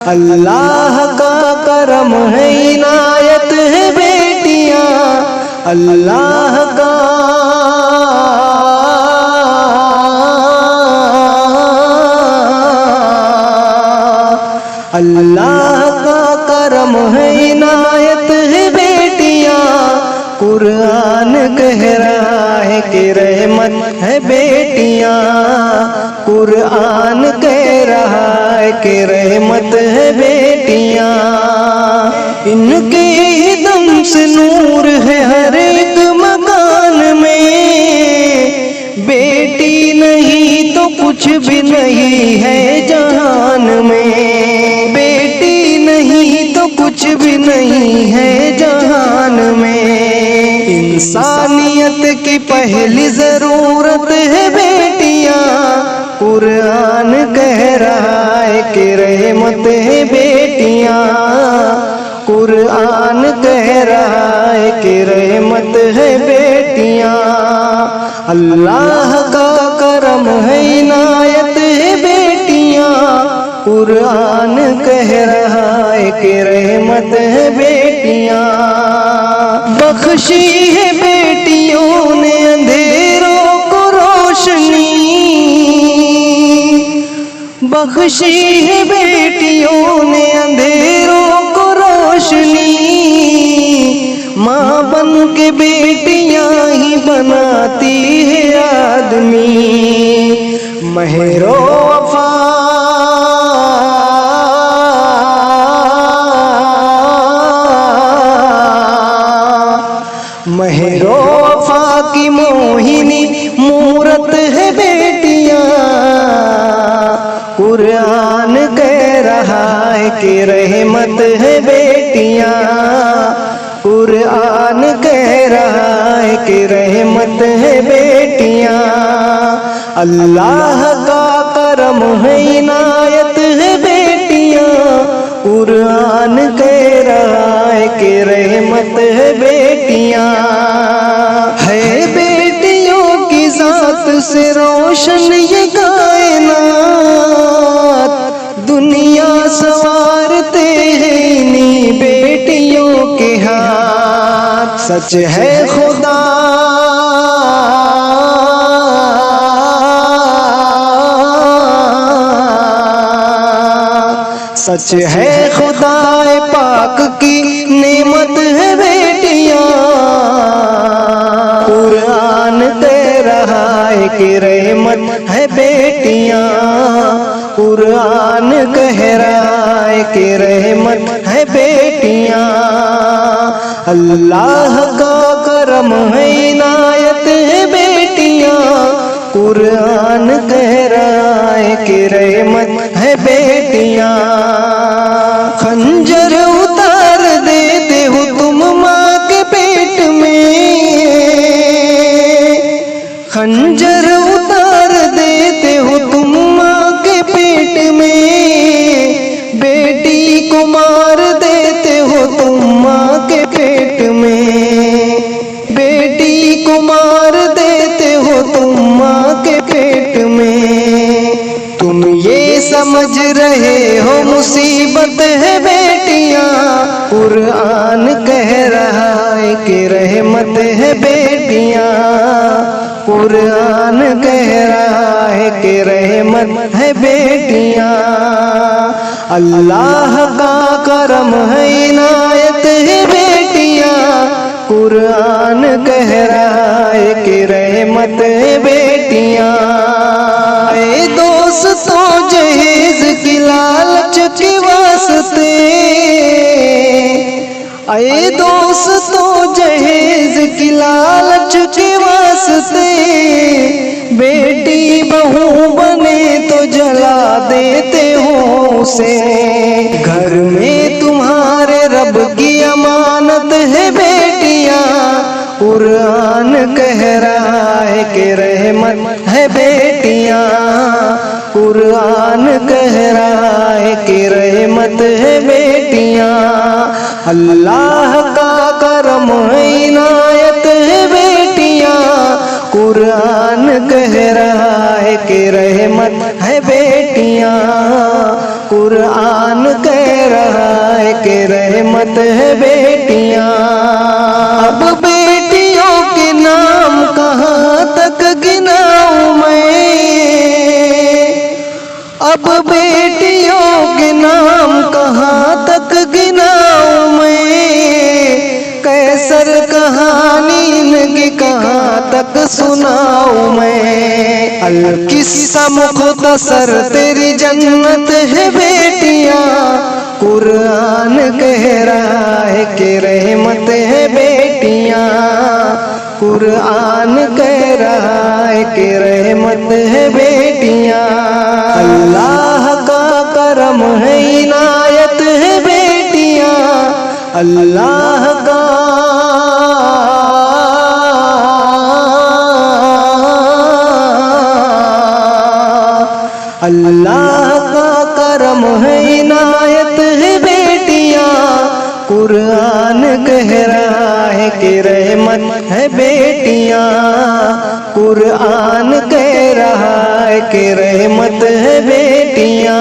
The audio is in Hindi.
अल्लाह का करम है, इनायत है बेटियां, अल्लाह का करम है, इनायत है बेटियां। कुरान कह रहा है कि रहमत है बेटियां, कुरान कह रहा है कि रहमत है बेटियां। इनके दम से नूर है हर एक मकान में, बेटी नहीं तो कुछ भी नहीं है जहान में, बेटी नहीं तो कुछ भी नहीं है जहान में। इंसानियत की पहली जरूरत है बेटियां, कुरान कह रहा है कि रहमत है बेटियां, कुरान कह रहा है कि रहमत है बेटियां। अल्लाह का करम है, इनायत है बेटियां, कुरान कह रहा है कि रहमत है बेटियां। बख्शी है बेटियों ने अंधेरों को रोशनी, बख्शी है बेटियों ने अंधेरों को रोशनी। माँ बन के बेटियां ही बनाती है आदमी, महरो वफा महरो वफा की मोहिनी मूरत है बेटियां। कुरान कह रहा है कि रहमत है बेटियां, कुरान कह रहा है कि रहमत है बेटियां। अल्लाह का करम है, इनायत है बेटियां, कुरान कह रहा है कि रहमत है बेटियां। है बेटियों की जात से रोशन ये कायनात, दुनिया संवारते हैं इन्हीं बेटियों के हाथ। सच है खुदा सच है खुदाए पाक की नेमत है बेटियां। कुरान कह रहा है कि रहमत है बेटियां, कुरान कह रहा है कि रहमत है बेटियां। अल्लाह का करम है, इनायत है बेटियां, कुरान कह रहा है कि रहमत है बेटियां। खंजर उतार देते हो तुम माँ के पेट में, खंजर उतार देते हो तुम माँ के पेट में, बेटी को मार देते हो तुम माँ के पेट में, बेटी को मार देते हो तुम माँ के पेट में। तुम ये समझ रहे हो मुसीबत है बेटियां, कुरान कह रहा है कि रहमत है बेटियां, कुरान कह रहा है कि रहमत है बेटियां। अल्लाह का करम है, इनायत है बेटियां, कुरान कह रहा है कि रहमत है बेटियां। ए दोस्तों जहेज की लालच के वास्ते, ए दोस्तों जहेज की लालच के वास्ते, बेटी बहू बने तो जला देते हो उसे। घर में तुम्हारे रब की अमानत है बेटियां, कुरान कह रहा है कि रहमत है बेटियां, कुरान कह रहा है कि रहमत है बेटियां। अल्लाह का करम है, इनायत है बेटियां, कुरान कह रहा है कि रहमत है बेटियां, कुरान कह कि रहमत है बेटियां। अब बेटियों के नाम कहाँ तक गिनाऊं मैं, अब बेटियों के नाम कहाँ तक गिनाऊं मैं, कैसर कहानी लगी कहाँ तक सुनाऊं मैं। अल किस्सा मुख्तसर तेरी जन्नत है बेटियां, कुरान कह रहा है कि रहमत है बेटियां, कुरान कह रहा है कि रहमत है बेटियां। अल्लाह का करम है इनायत है बेटियां, अल्लाह का अल्लाह का करम है इनायत है बेटियां, कुरान कह रहा है कि रहमत है बेटियां, कुरान कह रहा है कि रहमत है बेटियां।